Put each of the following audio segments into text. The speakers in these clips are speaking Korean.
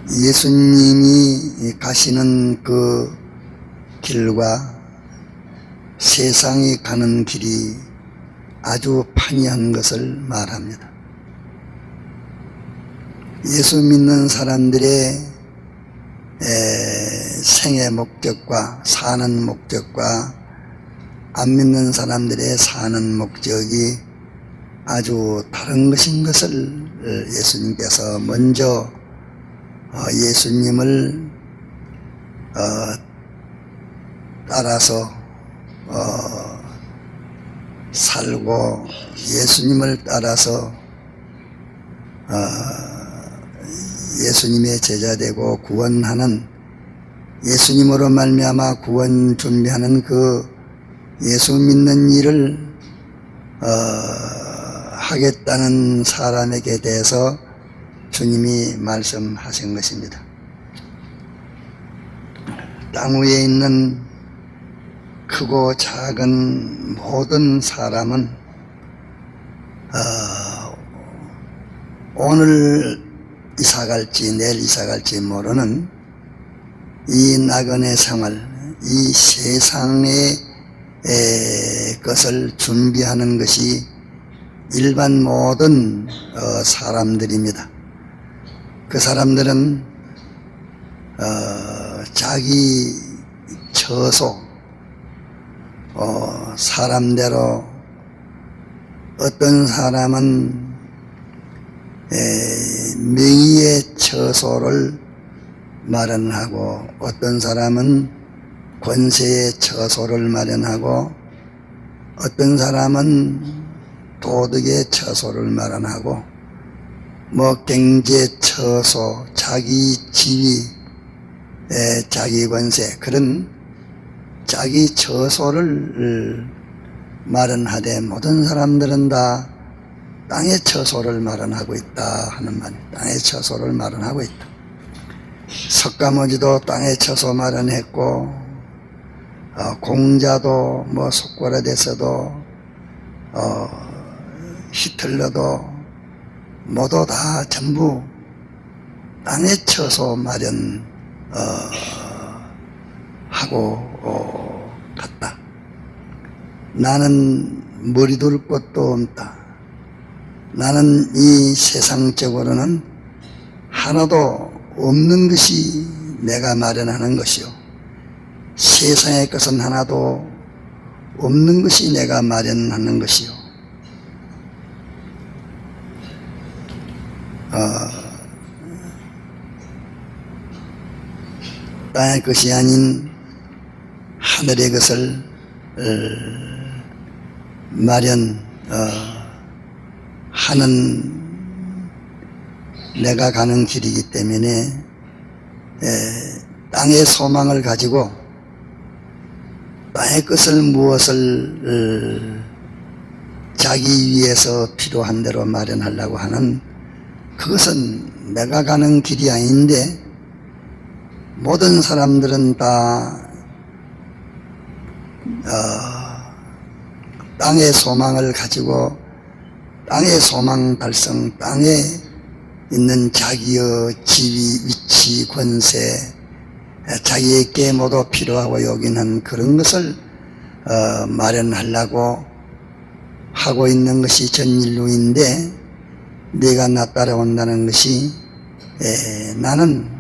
예수님이 가시는 그 길과 세상이 가는 길이 아주 판이한 것을 말합니다. 예수 믿는 사람들의 생의 목적과 사는 목적과 안 믿는 사람들의 사는 목적이 아주 다른 것인 것을 예수님께서 먼저 예수님을 따라서 살고 예수님을 따라서 예수님의 제자되고 구원하는, 예수님으로 말미암아 구원 준비하는 그 예수 믿는 일을 하겠다는 사람에게 대해서 주님이 말씀하신 것입니다. 땅 위에 있는 크고 작은 모든 사람은 오늘 이사갈지 내일 이사갈지 모르는 이 나그네 생활, 이 세상의 것을 준비하는 것이 일반 모든 사람들입니다. 그 사람들은 자기 처소, 사람대로, 어떤 사람은 명의의 처소를 마련하고, 어떤 사람은 권세의 처소를 마련하고, 어떤 사람은 도덕의 처소를 마련하고, 경제 처소, 자기 지위, 자기 권세, 그런 자기 처소를 마련하되 모든 사람들은 다 땅의 처소를 마련하고 있다 하는 말입니다. 땅의 처소를 마련하고 있다. 석가모니도 땅의 처소 마련했고, 공자도 소꼬라데서도 히틀러도 모두 다 전부 땅의 처소 마련하고 갔다. 나는 머리 둘 곳도 없다. 나는 이 세상적으로는 하나도 없는 것이 내가 마련하는 것이요, 세상의 것은 하나도 없는 것이 내가 마련하는 것이요, 땅의 것이 아닌 하늘의 것을 마련하는 내가 가는 길이기 때문에 땅의 소망을 가지고 땅의 것을 무엇을 자기 위해서 필요한 대로 마련하려고 하는, 그것은 내가 가는 길이 아닌데, 모든 사람들은 다 땅의 소망을 가지고 땅의 소망 달성, 땅에 있는 자기의 지위, 위치, 권세, 자기에게 모두 필요하고 여기는 그런 것을 마련하려고 하고 있는 것이 전 인류인데, 네가 나 따라온다는 것이 나는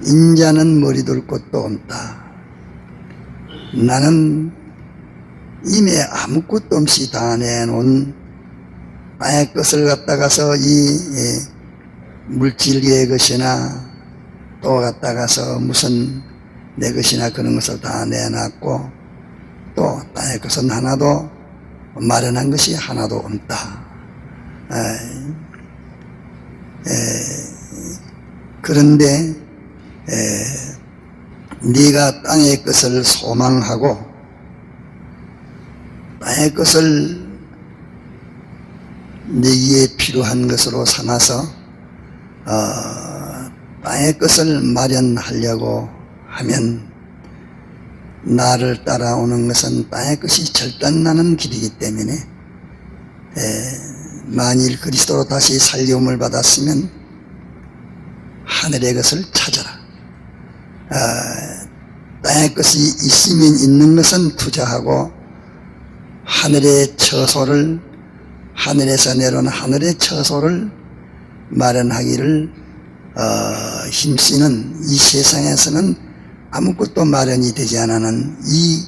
인자는 머리 둘 곳도 없다. 나는 이미 아무것도 없이 다 내놓은 땅의 것을 갖다가서 이 물질의 것이나 또 갖다가서 무슨 내 것이나 그런 것을 다 내놨고, 또 땅의 것은 하나도 마련한 것이 하나도 없다. 그런데 네가 땅의 것을 소망하고 땅의 것을 네게 필요한 것으로 삼아서 땅의 것을 마련하려고 하면, 나를 따라오는 것은 땅의 것이 절단나는 길이기 때문에 만일 그리스도로 다시 살려움을 받았으면 하늘의 것을 찾아라. 땅의 것이 있으면 있는 것은 투자하고 하늘의 처소를, 하늘에서 내려온 하늘의 처소를 마련하기를 힘쓰는 이 세상에서는 아무것도 마련이 되지 않는 이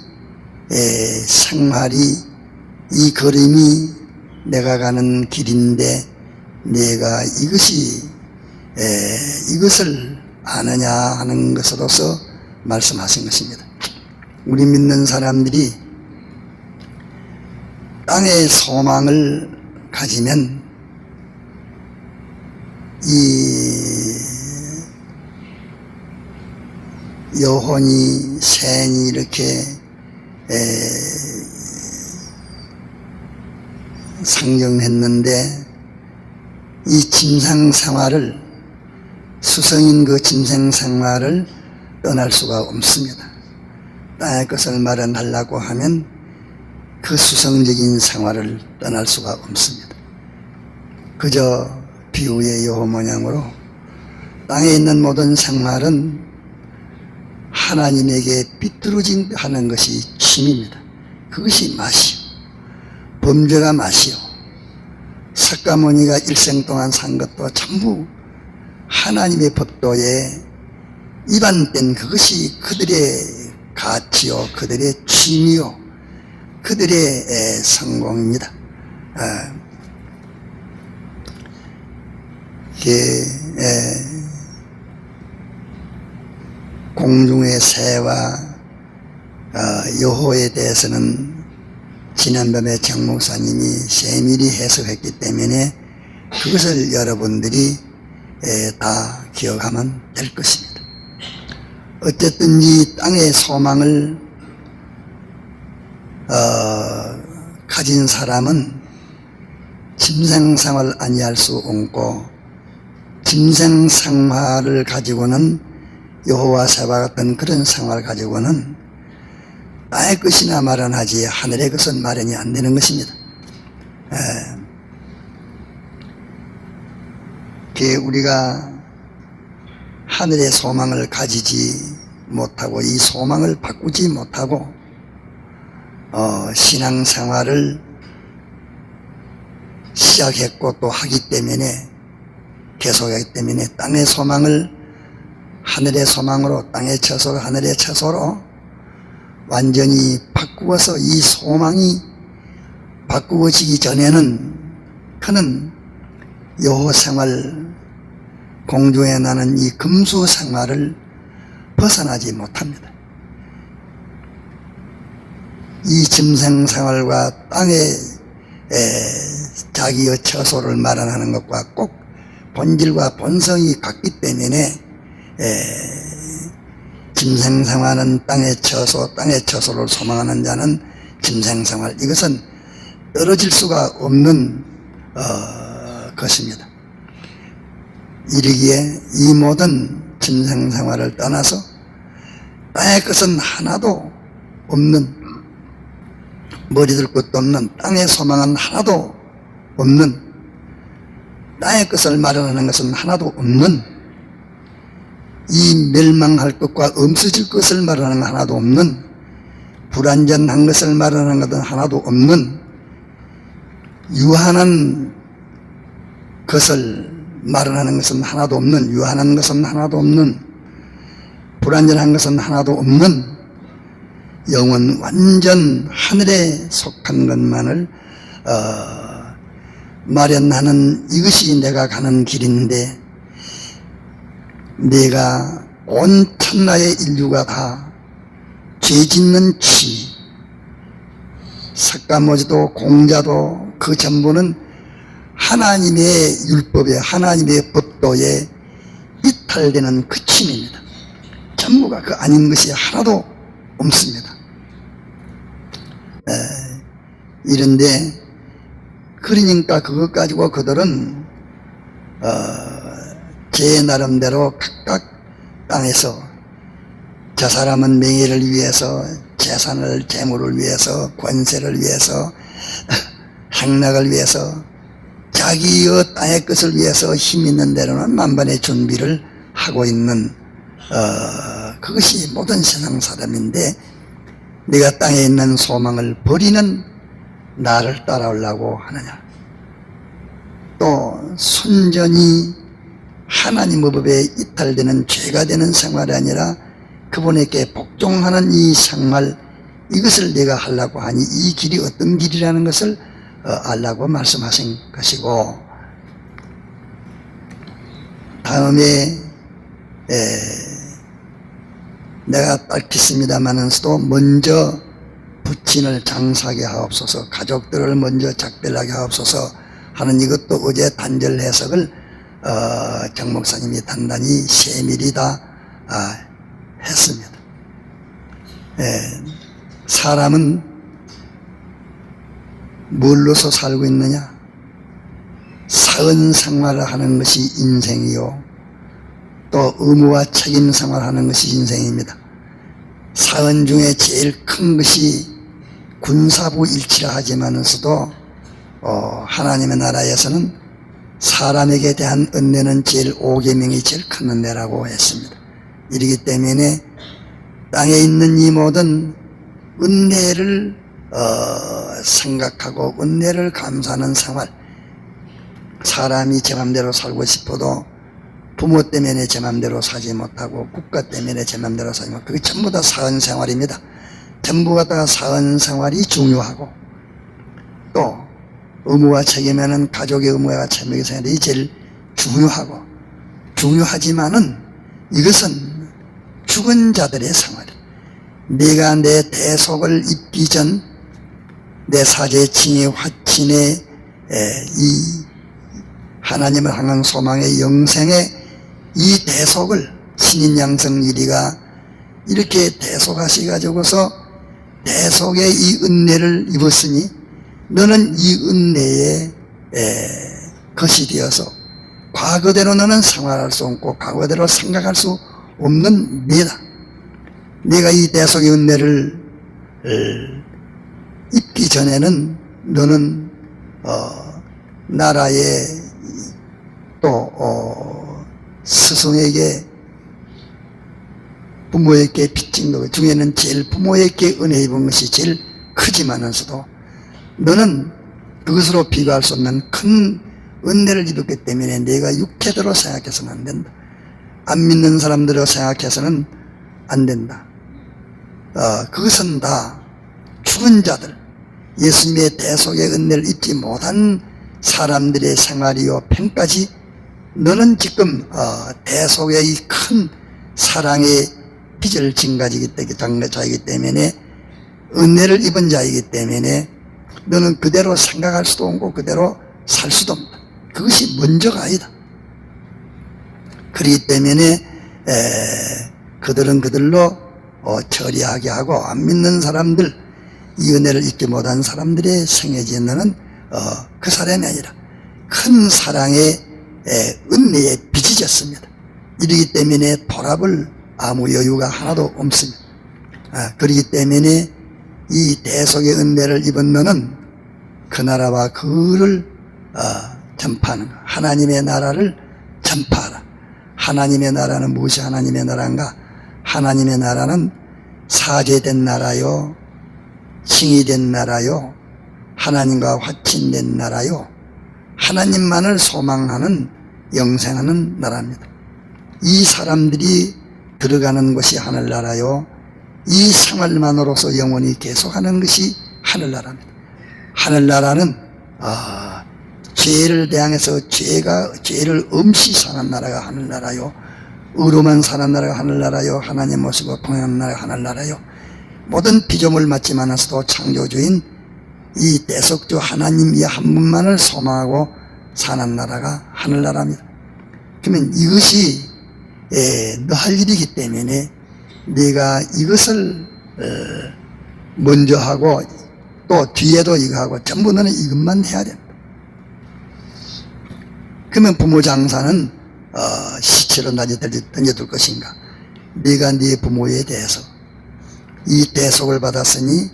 생활이, 이 걸음이 내가 가는 길인데 내가 이것을 아느냐 하는 것으로서 말씀하신 것입니다. 우리 믿는 사람들이 땅의 소망을 가지면 이 여혼이 생이 이렇게 상정했는데 이 침상생활을, 수성인 그 침상생활을 떠날 수가 없습니다. 땅의 것을 마련하려고 하면 그 수성적인 생활을 떠날 수가 없습니다. 그저 비유의 여호 모양으로 땅에 있는 모든 생활은 하나님에게 삐뚤어진 하는 것이 취미입니다. 그것이 맛이요, 범죄가 맛이요, 석가모니가 일생 동안 산 것도 전부 하나님의 법도에 위반된 그것이 그들의 가치요, 그들의 취미요, 그들의 성공입니다. 공중의 새와 여호에 대해서는 지난밤에 정 목사님이 세밀히 해석했기 때문에 그것을 여러분들이 다 기억하면 될 것입니다. 어쨌든지 땅의 소망을 가진 사람은 짐승생활을 아니할 수 없고, 짐승생활을 가지고는 여호와 새와 같은 그런 생활을 가지고는 땅의 것이나 마련하지 하늘의 것은 마련이 안 되는 것입니다. 우리가 하늘의 소망을 가지지 못하고 이 소망을 바꾸지 못하고 신앙생활을 시작했고 또 하기 때문에, 계속하기 때문에 땅의 소망을 하늘의 소망으로, 땅의 처소를 하늘의 처소로 완전히 바꾸어서 이 소망이 바꾸어지기 전에는 그는 여호 생활, 공중에 나는 이 금수 생활을 벗어나지 못합니다. 이 짐승 생활과 땅의 자기의 처소를 마련하는 것과 꼭 본질과 본성이 같기 때문에 짐승 생활은 땅의 처소, 땅의 처소를 소망하는 자는 짐승 생활, 이것은 떨어질 수가 없는 것입니다. 이르기에 이 모든 짐승 생활을 떠나서 땅의 것은 하나도 없는, 머리들 것도 없는, 땅의 소망은 하나도 없는, 땅의 것을 마련하는 것은 하나도 없는, 이 멸망할 것과 없어질 것을 마련하는 것 하나도 없는, 불완전한 것을 마련하는 것은 하나도 없는, 유한한 것을 마련하는 것은 하나도 없는, 유한한 것은 하나도 없는, 불완전한 것은 하나도 없는, 영원 완전 하늘에 속한 것만을 마련하는, 이것이 내가 가는 길인데, 내가 온 천하의 인류가 다 죄짓는 취미, 석가모니도 공자도 그 전부는 하나님의 율법에, 하나님의 법도에 이탈되는 그 취미입니다. 전부가 그 아닌 것이 하나도 없습니다. 이런데 그러니까 그것 가지고 그들은 제 나름대로 각각 땅에서, 저 사람은 명예를 위해서, 재산을, 재물을 위해서, 권세를 위해서, 행락을 위해서 자기의 땅의 것을 위해서 힘 있는 대로는 만반의 준비를 하고 있는 그것이 모든 세상 사람인데, 내가 땅에 있는 소망을 버리는 나를 따라오려고 하느냐. 또 순전히 하나님의 법에 이탈되는 죄가 되는 생활이 아니라 그분에게 복종하는 이 생활, 이것을 내가 하려고 하니 이 길이 어떤 길이라는 것을 알라고 말씀하신 것이고, 다음에 내가 밝혔습니다마는서도 먼저 부친을 장사하게 하옵소서, 가족들을 먼저 작별하게 하옵소서 하는 이것도 어제 단절 해석을 정 목사님이 단단히 세밀히 다 했습니다. 사람은 뭘로서 살고 있느냐? 사은 생활을 하는 것이 인생이요, 또 의무와 책임 생활하는 것이 인생입니다. 사은 중에 제일 큰 것이 군사부 일치라 하지만서도 하나님의 나라에서는 사람에게 대한 은혜는 제일 5계명이 제일 큰 은혜라고 했습니다. 이러기 때문에 땅에 있는 이 모든 은혜를 생각하고 은혜를 감사하는 생활, 사람이 제 맘대로 살고 싶어도 부모 때문에 제 맘대로 살지 못하고 국가 때문에 제 맘대로 살지 못하고, 그게 전부 다 사은 생활입니다. 전부가 다 사은 생활이 중요하고, 또 의무와 책임에는 가족의 의무와 책임의 생활이 제일 중요하고, 중요하지만은 이것은 죽은 자들의 생활이에요. 내가 내 대속을 입기 전 내 사제 칭의 화친의 이 하나님을 향한 소망의 영생의 이 대속을 신인 양성 이리가 이렇게 대속하시가지고서 대속의 이 은혜를 입었으니 너는 이 은혜의 것이 되어서 과거대로 너는 생활할 수 없고 과거대로 생각할 수 없는 내다. 내가 이 대속의 은혜를 입기 전에는 너는 나라의 또 스승에게 부모에게 빚진 것 중에는 제일 부모에게 은혜 입은 것이 제일 크지만서도 너는 그것으로 비교할 수 없는 큰 은혜를 입었기 때문에 내가 육체대로 생각해서는 안 된다. 안 믿는 사람들로 생각해서는 안 된다. 그것은 다 죽은 자들, 예수님의 대속의 은혜를 입지 못한 사람들의 생활이요 평까지 너는 지금 대속의 이 큰 사랑의 빚을 진 자이기 때문에, 은혜를 입은 자이기 때문에 너는 그대로 생각할 수도 없고 그대로 살 수도 없다. 그것이 먼저가 아니다. 그렇기 때문에 그들은 그들로 처리하게 하고, 안 믿는 사람들, 이 은혜를 잊지 못한 사람들의 생애지에 너는 그 사람이 아니라 큰 사랑의 은혜에 빚이 졌습니다. 이러기 때문에 돌아볼 아무 여유가 하나도 없습니다. 그렇기 때문에 이 대속의 은혜를 입은 너는 그 나라와 그를 전파하는 것, 하나님의 나라를 전파하라. 하나님의 나라는 무엇이 하나님의 나라인가? 하나님의 나라는 사제된 나라요, 칭의된 나라요, 하나님과 화친된 나라요, 하나님만을 소망하는 영생하는 나라입니다. 이 사람들이 들어가는 것이 하늘나라요, 이 생활만으로서 영원히 계속하는 것이 하늘나라입니다. 하늘나라는 죄를 대항해서 죄를 없이 사는 나라가 하늘나라요, 의로만 사는 나라가 하늘나라요, 하나님 모시고 통하는 나라가 하늘나라요, 모든 피조물 맞지만서도 창조주인 이 대속주 하나님 이 한 분만을 소망하고 사는 나라가 하늘나라입니다. 그러면 이것이 너 할 일이기 때문에 네가 이것을 먼저 하고 또 뒤에도 이거 하고 전부 너는 이것만 해야 된다. 그러면 부모 장사는 시체로 던져둘 것인가? 네가 네 부모에 대해서 이 대속을 받았으니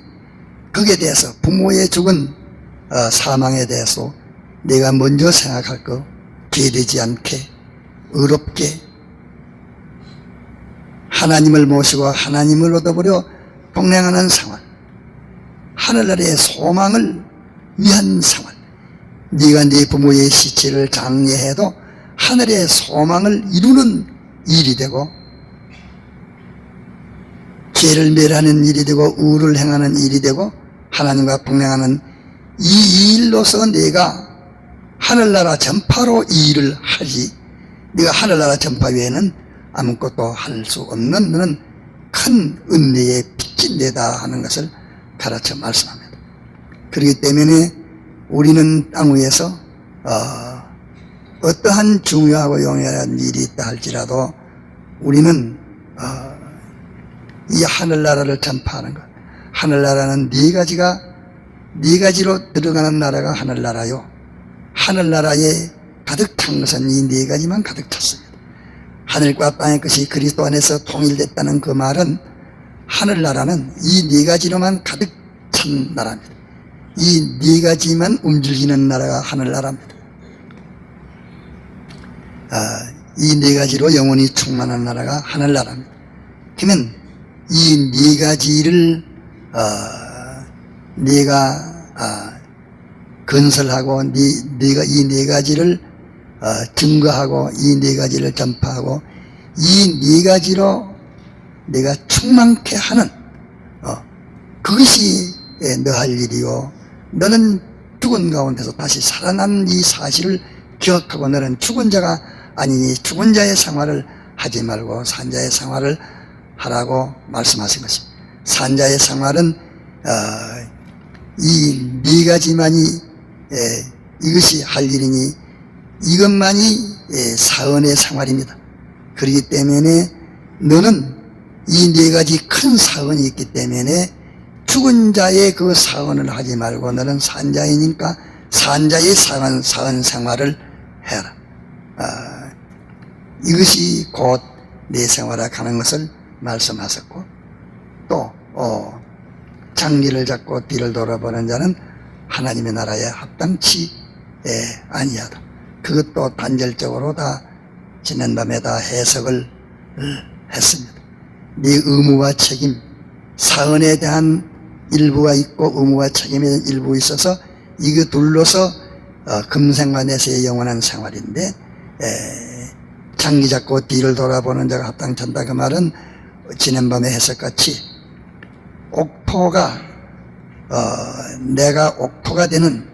거기에 대해서 부모의 죽은 사망에 대해서 내가 먼저 생각할 거, 죄되지 않게, 의롭게, 하나님을 모시고 하나님을 얻어버려 동행하는 생활, 하늘나라의 소망을 위한 생활. 네가 네 부모의 시체를 장례해도 하늘의 소망을 이루는 일이 되고, 죄를 멸하는 일이 되고, 의를 행하는 일이 되고, 하나님과 동행하는 이 일로서 내가 하늘나라 전파로 이 일을 하지, 네가 하늘나라 전파 외에는 아무것도 할 수 없는 너는 큰 은혜의 빚진대다 하는 것을 가르쳐 말씀합니다. 그렇기 때문에 우리는 땅 위에서 어떠한 중요하고 용이한 일이 있다 할지라도 우리는 이 하늘나라를 전파하는 것. 하늘나라는 네 가지로 들어가는 나라가 하늘나라요. 하늘나라에 가득 찬 것은 이 네 가지만 가득 찼습니다. 하늘과 땅의 것이 그리스도 안에서 통일됐다는 그 말은 하늘나라는 이 네 가지로만 가득 찬 나라입니다. 이 네 가지만 움직이는 나라가 하늘나라입니다. 이 네 가지로 영원히 충만한 나라가 하늘나라입니다. 그러면 이 네 가지를 네가 건설하고 네가 이 네 가지를 증거하고 이 네 가지를 전파하고 이 네 가지로 내가 충만케 하는 그것이 너 할 일이요. 너는 죽은 가운데서 다시 살아난 이 사실을 기억하고 너는 죽은 자가 아니니 죽은 자의 생활을 하지 말고 산자의 생활을 하라고 말씀하신 것입니다. 산자의 생활은 이 네 가지만이 이것이 할 일이니 이것만이 사언의 생활입니다. 그렇기 때문에 너는 이 네 가지 큰 사언이 있기 때문에 죽은 자의 그 사언을 하지 말고 너는 산자이니까 산자의 사언 생활을 해라. 이것이 곧 내 생활에 가는 것을 말씀하셨고, 또 장기를 잡고 뒤를 돌아보는 자는 하나님의 나라에 합당치 아니하다. 그것도 단절적으로 다 지난밤에 다 해석을 했습니다. 네 의무와 책임, 사언에 대한 일부가 있고 의무와 책임에 대한 일부가 있어서 이거 둘러서 금생과 내세의 영원한 생활인데, 장기 잡고 뒤를 돌아보는 자가 합당찬다 그 말은 지난밤에 해석같이 옥토가 내가 옥토가 되는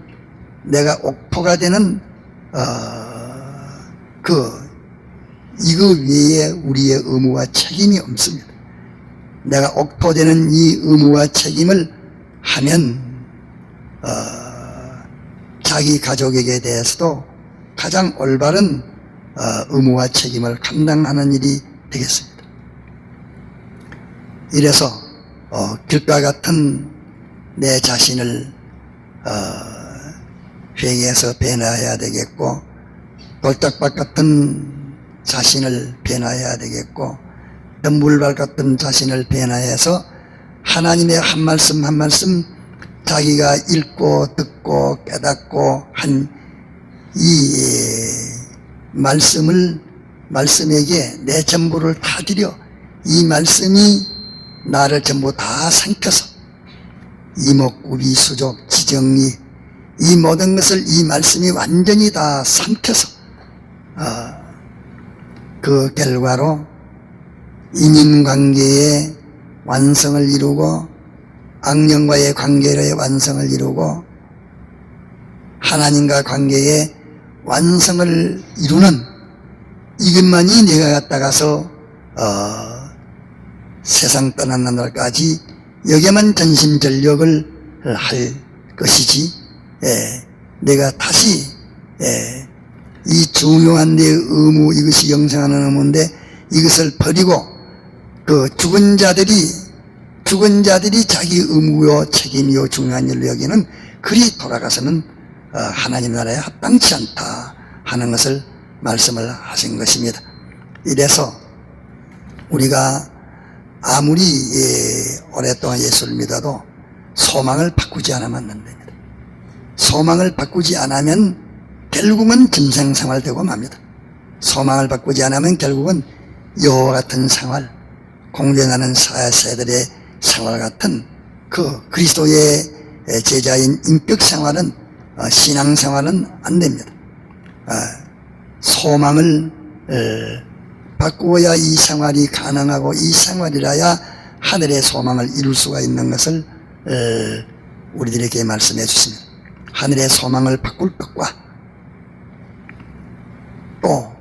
이거 외에 우리의 의무와 책임이 없습니다. 내가 옥토되는 이 의무와 책임을 하면 자기 가족에게 대해서도 가장 올바른 의무와 책임을 감당하는 일이 되겠습니다. 이래서 길과 같은 내 자신을 회개해서 변화해야 되겠고, 돌짝밭 같은 자신을 변화해야 되겠고, 물발 같은 자신을 변화해서 하나님의 한 말씀 한 말씀 자기가 읽고 듣고 깨닫고 한 이 말씀에게 내 전부를 다 드려 이 말씀이 나를 전부 다 삼켜서 이목구비 수족 지정리 이 모든 것을 이 말씀이 완전히 다 삼켜서 그 결과로 인연관계의 완성을 이루고 악령과의 관계의 완성을 이루고 하나님과 관계의 완성을 이루는 이것만이 내가 갔다가서 세상 떠나는 날까지 여기에만 전심전력을 할 것이지, 내가 다시 이 중요한 내 의무, 이것이 영생하는 의무인데 이것을 버리고 그 죽은 자들이 자기 의무요 책임이요 중요한 일로 여기는 그리 돌아가서는 하나님 나라에 합당치 않다 하는 것을 말씀을 하신 것입니다. 이래서 우리가 아무리 오랫동안 예수를 믿어도 소망을 바꾸지 않으면 안 됩니다. 소망을 바꾸지 않으면 결국은 짐승생활 되고 맙니다. 소망을 바꾸지 않으면 결국은 여호와 같은 생활, 공존하는 사세들의 생활 같은 그 그리스도의 제자인 인격 생활은 신앙 생활은 안 됩니다. 소망을 바꾸어야 이 생활이 가능하고 이 생활이라야 하늘의 소망을 이룰 수가 있는 것을 우리들에게 말씀해 주십니다. 하늘의 소망을 바꿀 것과 또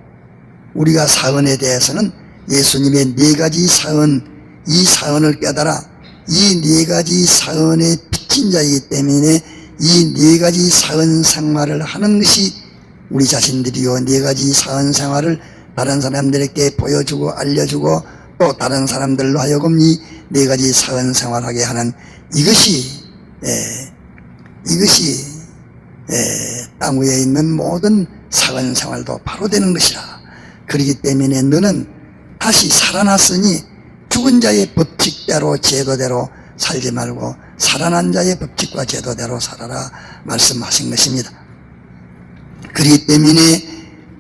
우리가 사언에 대해서는 예수님의 네 가지 사언, 이 사언을 깨달아 이 네 가지 사언에 비친 자이기 때문에 이 네 가지 사언 생활을 하는 것이 우리 자신들이요, 네 가지 사언 생활을 다른 사람들에게 보여주고 알려주고 또 다른 사람들로 하여금 이 네 가지 사언 생활하게 하는 이것이 땅 위에 있는 모든 사언 생활도 바로 되는 것이라. 그렇기 때문에 너는 다시 살아났으니 죽은 자의 법칙대로 제도대로 살지 말고 살아난 자의 법칙과 제도대로 살아라 말씀하신 것입니다. 그렇기 때문에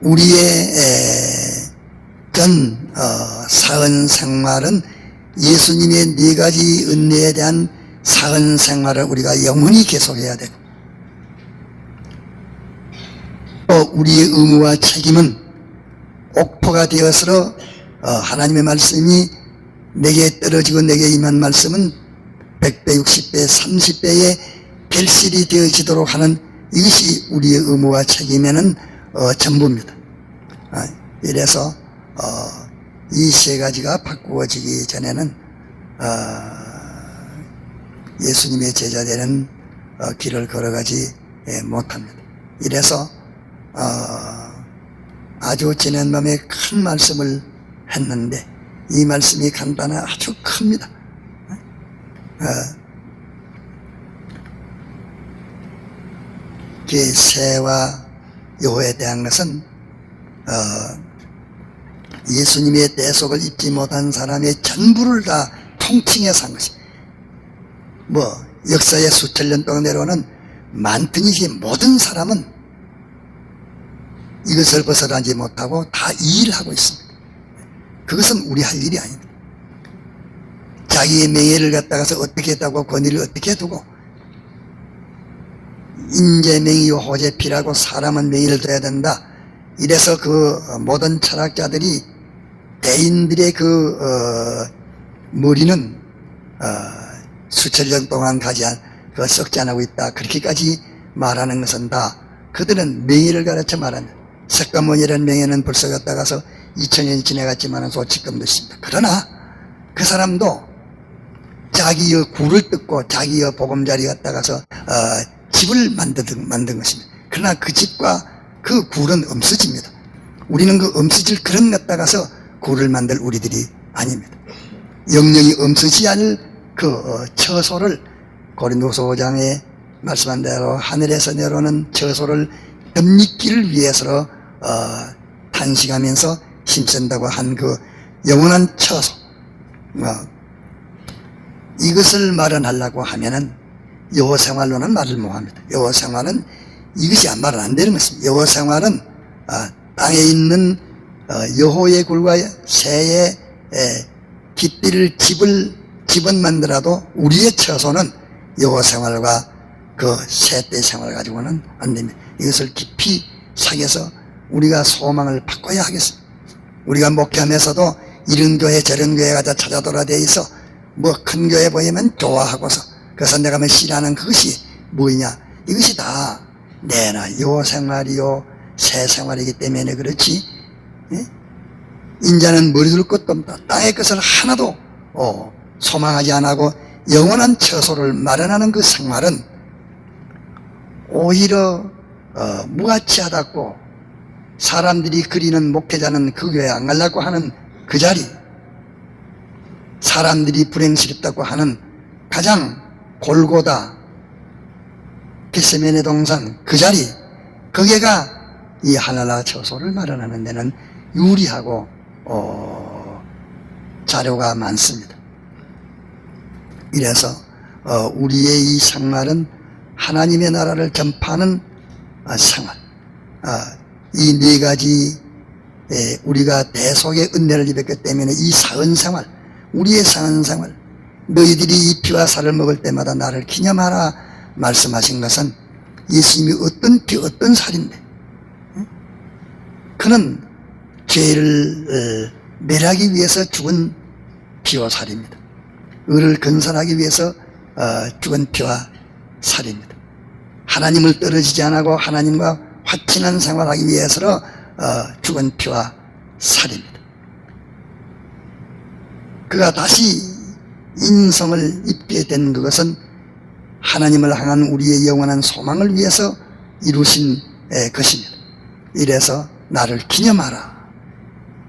우리의 전 사언 생활은 예수님의 네 가지 은혜에 대한 사언 생활을 우리가 영원히 계속해야 되고, 또 우리의 의무와 책임은 옥토가 되어서 하나님의 말씀이 내게 떨어지고 내게 임한 말씀은 100배, 60배, 30배의 결실이 되어지도록 하는 이것이 우리의 의무와 책임에는 전부입니다. 이래서 이 세 가지가 바꾸어지기 전에는 예수님의 제자 되는 길을 걸어가지 못합니다. 이래서 아주 지난 밤에 큰 말씀을 했는데 이 말씀이 간단하 아주 큽니다. 새와 여호에 대한 것은 예수님의 대속을 입지 못한 사람의 전부를 다 통칭해서 한 것입니다. 역사의 수천 년 동안 내려오는 많든지 모든 사람은 이것을 벗어나지 못하고 다 이 일을 하고 있습니다. 그것은 우리 할 일이 아닙니다. 자기의 명예를 갖다가서 어떻게 했다고 권위를 어떻게 두고 인재명의요 호재피라고 사람은 명의를 둬야 된다. 이래서 그 모든 철학자들이 대인들의 머리는 수천 년 동안 썩지 않고 있다. 그렇게까지 말하는 것은 다 그들은 명예를 가르쳐 말한다. 석가모니라는 명예는 벌써 갔다가서 2000년이 지나갔지만 소치금도 있습니다. 그러나 그 사람도 자기의 굴을 뜯고 자기의 보금자리 갔다가서 집을 만든 것입니다. 그러나 그 집과 그 굴은 없어집니다. 우리는 그 없어질 그런 갖다가서 굴을 만들 우리들이 아닙니다. 영영이 없어지지 않을 그 처소를 고린도서 5장에 말씀한 대로 하늘에서 내려오는 처소를 덧입기를 위해서 탄식하면서 힘쓴다고 한 그 영원한 처소, 이것을 마련하려고 하면은 여호 생활로는 말을 못합니다. 여호 생활은 이것이 말은 안 되는 것입니다. 여호 생활은 땅에 있는 여호의 굴과 새의 깃들을 집은 만들어도 우리의 처소는 여호 생활과 그 새떼 생활을 가지고는 안 됩니다. 이것을 깊이 사귀어서 우리가 소망을 바꿔야 하겠습니다. 우리가 목회하면서도 이런 교회 저런 교회가 다 찾아돌아다녀 있어 큰 교회 보이면 좋아하고서 그래서 내가 싫어하는 그것이 뭐냐, 이것이 다 내나 요 생활이요 새 생활이기 때문에 그렇지. 인자는 머리둘 것도 없다. 땅의 것을 하나도 소망하지 않고 영원한 처소를 마련하는 그 생활은 오히려 무가치하다고 사람들이 그리는 목회자는 그 교회 안 가려고 하는 그 자리, 사람들이 불행스럽다고 하는 가장 골고다 겟세마네 동산 그 자리, 거기가 이 하늘나라 처소를 마련하는 데는 유리하고 자료가 많습니다. 이래서 우리의 이 생활은 하나님의 나라를 전파하는 생활, 이 네 가지 우리가 대속의 은혜를 입었기 때문에 이 사은생활, 우리의 사은생활, 너희들이 이 피와 살을 먹을 때마다 나를 기념하라 말씀하신 것은 예수님이 어떤 피 어떤 살인데 그는 죄를 멸하기 위해서 죽은 피와 살입니다. 의를 건설하기 위해서 죽은 피와 살입니다. 하나님을 떨어지지 않고 하나님과 화친한 생활하기 위해서 죽은 피와 살입니다. 그가 다시 인성을 입게 된 그것은 하나님을 향한 우리의 영원한 소망을 위해서 이루신 것입니다. 이래서 나를 기념하라.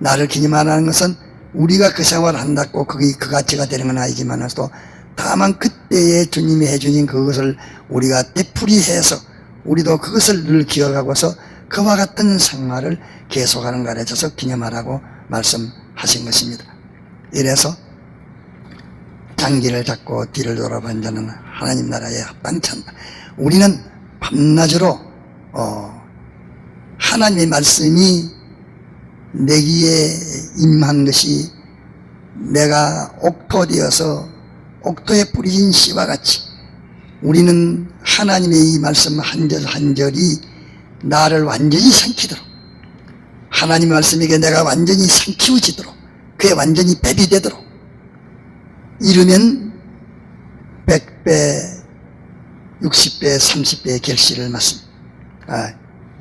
나를 기념하라는 것은 우리가 그 생활을 한다고 그게 그 가치가 되는 건 아니지만서도 다만 그때에 주님이 해주신 그것을 우리가 되풀이해서 우리도 그것을 늘 기억하고서 그와 같은 생활을 계속하는 가르쳐서 기념하라고 말씀하신 것입니다. 이래서 장기를 잡고 뒤를 돌아본 자는 하나님 나라에 합당치 않다. 우리는 밤낮으로 하나님의 말씀이 내기에 임한 것이 내가 옥토되어서 옥토에 뿌려진 씨와 같이 우리는 하나님의 이 말씀 한 절 한 절이 나를 완전히 삼키도록 하나님의 말씀에게 내가 완전히 삼키워지도록 그에 완전히 배비되도록 이르면 100배, 60배, 30배의 결실을 맞습니다.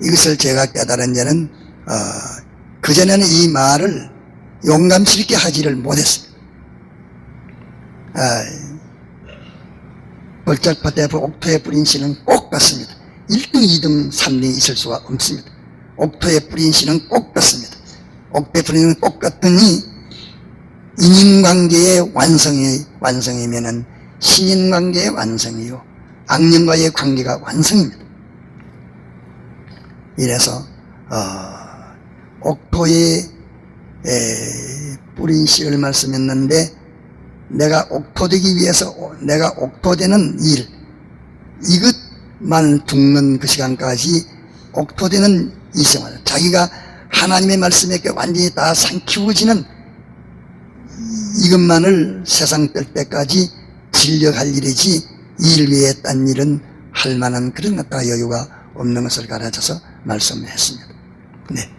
이것을 제가 깨달은 자는 그전에는 이 말을 용감스럽게 하지를 못했습니다. 벌짝밭에 옥토에 뿌린 씨는 꼭 같습니다. 1등, 2등, 3등이 있을 수가 없습니다. 옥토에 뿌린 씨는 꼭 같습니다. 옥토에 뿌리는 꼭 같으니 인인관계의 완성이면은 신인관계의 완성이요 악령과의 관계가 완성입니다. 이래서 옥토에 뿌린 씨를 말씀했는데 내가 옥토되기 위해서 내가 옥토되는 일 이것만 죽는 그 시간까지 옥토되는 이 생활 자기가 하나님의 말씀에 완전히 다 삼키워지는 이것만을 세상 뜰 때까지 진력할 일이지 일 외에 딴 일은 할 만한 그런 것과 여유가 없는 것을 가르쳐서 말씀했습니다. 네.